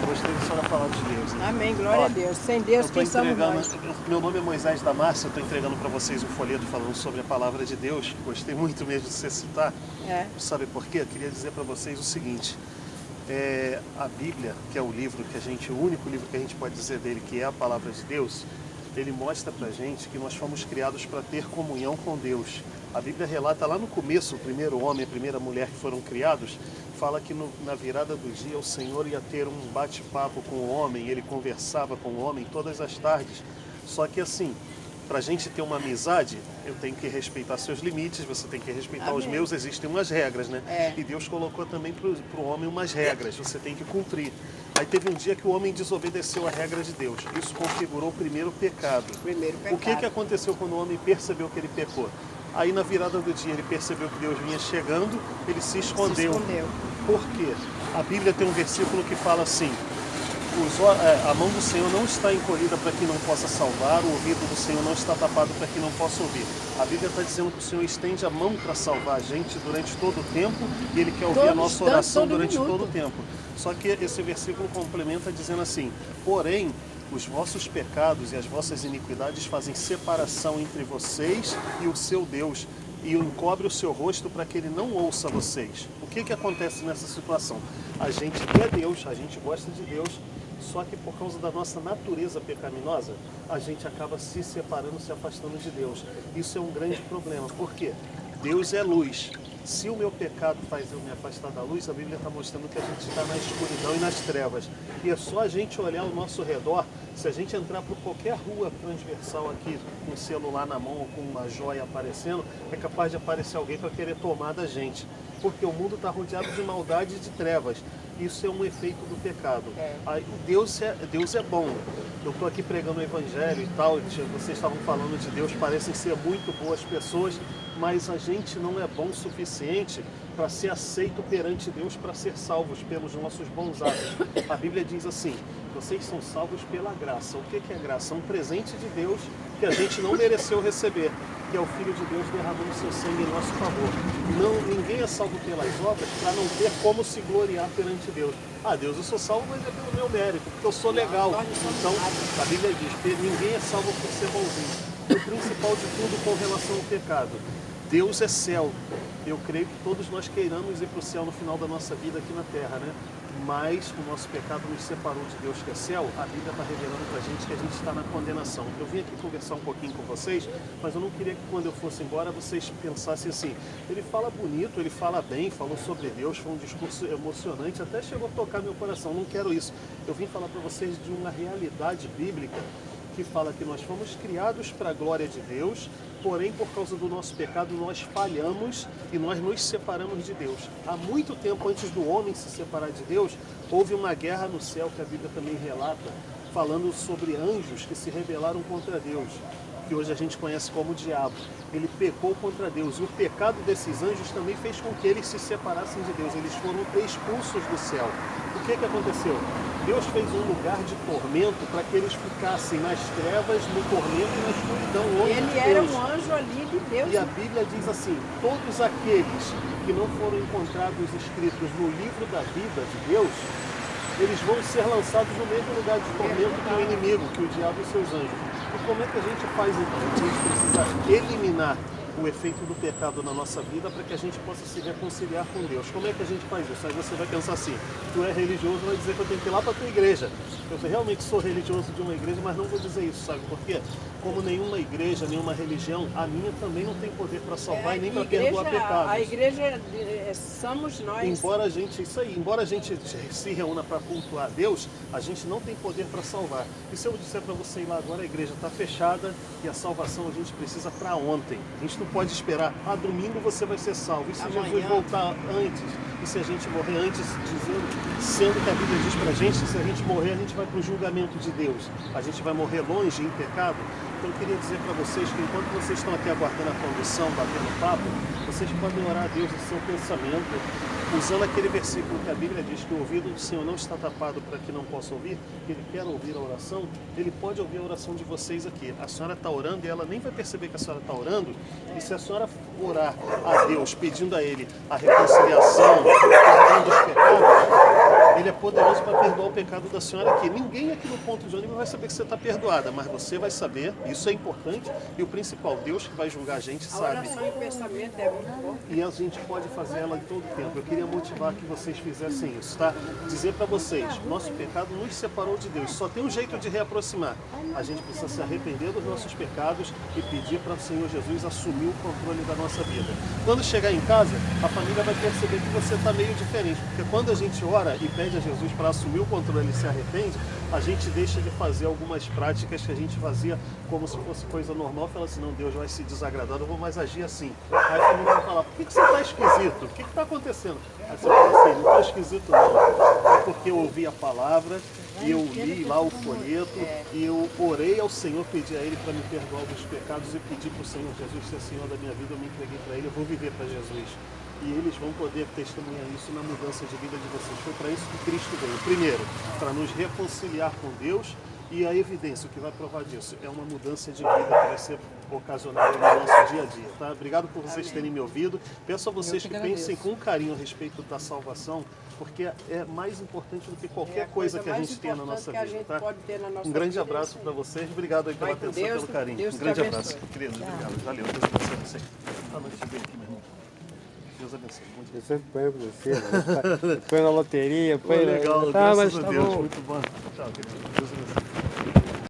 Gostaria de senhora falar de Deus. Né? Amém, glória a Deus. Sem Deus, quem somos nós? Meu nome é Moisés da Márcia, eu estou entregando para vocês um folheto falando sobre a palavra de Deus. Gostei muito mesmo de você citar. Sabe por quê? Eu queria dizer para vocês o seguinte. A Bíblia, que é o livro que o único livro que a gente pode dizer dele, que é a palavra de Deus, ele mostra pra gente que nós fomos criados para ter comunhão com Deus. A Bíblia relata lá no começo, o primeiro homem, a primeira mulher que foram criados, fala que na virada do dia o Senhor ia ter um bate-papo com o homem, ele conversava com o homem todas as tardes. Só que assim, para a gente ter uma amizade, eu tenho que respeitar seus limites, você tem que respeitar os meus, existem umas regras, né? E Deus colocou também para o homem umas regras, você tem que cumprir. Aí teve um dia que o homem desobedeceu a regra de Deus. Isso configurou o primeiro pecado. O que aconteceu quando o homem percebeu que ele pecou? Aí na virada do dia ele percebeu que Deus vinha chegando, ele se escondeu. Por quê? A Bíblia tem um versículo que fala assim: a mão do Senhor não está encolhida para que não possa salvar, o ouvido do Senhor não está tapado para que não possa ouvir. A Bíblia está dizendo que o Senhor estende a mão para salvar a gente durante todo o tempo e Ele quer ouvir a nossa oração durante todo o tempo. Só que esse versículo complementa dizendo assim: porém, os vossos pecados e as vossas iniquidades fazem separação entre vocês e o seu Deus, e encobre o seu rosto para que ele não ouça vocês. O que acontece nessa situação? A gente quer Deus, a gente gosta de Deus, só que por causa da nossa natureza pecaminosa, a gente acaba se separando, se afastando de Deus. Isso é um grande problema. Por quê? Deus é luz. Se o meu pecado faz eu me afastar da luz, a Bíblia está mostrando que a gente está na escuridão e nas trevas. E é só a gente olhar ao nosso redor. Se a gente entrar por qualquer rua transversal aqui, com o celular na mão ou com uma joia aparecendo, é capaz de aparecer alguém para querer tomar da gente. Porque o mundo está rodeado de maldade e de trevas. Isso é um efeito do pecado. Deus é bom. Eu estou aqui pregando o Evangelho e tal, vocês estavam falando de Deus, parecem ser muito boas pessoas, mas a gente não é bom o suficiente para ser aceito perante Deus, para ser salvos pelos nossos bons atos. A Bíblia diz assim: vocês são salvos pela graça. O que é graça? Um presente de Deus que a gente não mereceu receber, que é o Filho de Deus derramando seu sangue em nosso favor. Ninguém é salvo pelas obras para não ter como se gloriar perante Deus. Deus, eu sou salvo, mas é pelo meu mérito, porque eu sou legal. Então, a Bíblia diz: ninguém é salvo por ser bonzinho. O principal de tudo com relação ao pecado: Deus é céu. Eu creio que todos nós queiramos ir para o céu no final da nossa vida aqui na terra, né? Mas o nosso pecado nos separou de Deus, que é céu. A Bíblia está revelando para a gente que a gente está na condenação. Eu vim aqui conversar um pouquinho com vocês, mas eu não queria que quando eu fosse embora vocês pensassem assim: ele fala bonito, ele fala bem, falou sobre Deus, foi um discurso emocionante, até chegou a tocar meu coração. Não quero isso. Eu vim falar para vocês de uma realidade bíblica que fala que nós fomos criados para a glória de Deus, porém, por causa do nosso pecado, nós falhamos e nós nos separamos de Deus. Há muito tempo antes do homem se separar de Deus, houve uma guerra no céu, que a Bíblia também relata, falando sobre anjos que se rebelaram contra Deus, que hoje a gente conhece como o diabo. Ele pecou contra Deus, e o pecado desses anjos também fez com que eles se separassem de Deus. Eles foram expulsos do céu. O que aconteceu? Deus fez um lugar de tormento para que eles ficassem nas trevas, no tormento e na escuridão. Ele era um anjo ali de Deus. E a Bíblia diz assim: todos aqueles que não foram encontrados escritos no livro da vida de Deus, eles vão ser lançados no mesmo lugar de tormento que o inimigo, que o diabo e seus anjos. E como é que a gente faz então? A gente precisa eliminar o efeito do pecado na nossa vida para que a gente possa se reconciliar com Deus. Como é que a gente faz isso? Aí você vai pensar assim: tu é religioso, vai dizer que eu tenho que ir lá para a tua igreja. Eu realmente sou religioso de uma igreja, mas não vou dizer isso, sabe por quê? Como nenhuma igreja, nenhuma religião, a minha também não tem poder para salvar e nem para perdoar pecados. A igreja somos nós. Embora a gente se reúna para cultuar a Deus, a gente não tem poder para salvar. E se eu disser para você ir lá agora, a igreja está fechada e a salvação a gente precisa para ontem. A gente não pode esperar: domingo você vai ser salvo. E se Jesus voltar antes? E se a gente morrer antes, sendo que a Bíblia diz para a gente, se a gente morrer, a gente vai para o julgamento de Deus. A gente vai morrer longe, em pecado. Então eu queria dizer para vocês que enquanto vocês estão aqui aguardando a condução, batendo papo, vocês podem orar a Deus em seu pensamento, usando aquele versículo que a Bíblia diz que o ouvido do Senhor não está tapado para que não possa ouvir, que Ele quer ouvir a oração. Ele pode ouvir a oração de vocês aqui. A senhora está orando e ela nem vai perceber que a senhora está orando. E se a senhora orar a Deus, pedindo a Ele a reconciliação, perdão dos pecados, Ele é poderoso para perdoar o pecado da senhora aqui. Ninguém aqui no ponto de ônibus vai saber que você está perdoada, mas você vai saber, isso é importante, e o principal, Deus que vai julgar a gente sabe. A oração e pensamento é muito bom. E a gente pode fazer ela em todo tempo. Eu queria motivar que vocês fizessem isso, tá? Dizer para vocês, nosso pecado nos separou de Deus. Só tem um jeito de reaproximar. A gente precisa se arrepender dos nossos pecados e pedir para o Senhor Jesus assumir o controle da nossa vida. Quando chegar em casa, a família vai perceber que você está meio diferente, porque quando a gente ora e pede a Jesus para assumir o controle e se arrepende, a gente deixa de fazer algumas práticas que a gente fazia como se fosse coisa normal, fala assim, não, Deus vai se desagradar, eu vou mais agir assim. Aí a família vai falar, por que você está esquisito? O que está acontecendo? Aí você fala assim, não estou esquisito não, é porque eu ouvi a palavra, e eu li lá o folheto, e eu orei ao Senhor, pedi a Ele para me perdoar dos pecados e pedi para o Senhor Jesus ser Senhor da minha vida, eu me entreguei para Ele, eu vou viver para Jesus. E eles vão poder testemunhar isso na mudança de vida de vocês. Foi para isso que Cristo veio. Primeiro, para nos reconciliar com Deus, e a evidência, o que vai provar disso, é uma mudança de vida que vai ser ocasionada no nosso dia a dia. Tá? Obrigado por vocês terem me ouvido. Peço a vocês que pensem com carinho a respeito da salvação, porque é mais importante do que qualquer coisa que a gente tenha na nossa vida. Tá? Um grande abraço para vocês. Obrigado aí pela atenção e pelo carinho. Um grande abraço, querido. Obrigado. Valeu. Deus abençoe você. Boa noite bem aqui, meu irmão. Deus abençoe. Eu sempre ponho pra você, né? Põe na loteria, põe legal, tá, graças mas a tá Deus. bom. Muito bom. Tchau, querido. Deus abençoe.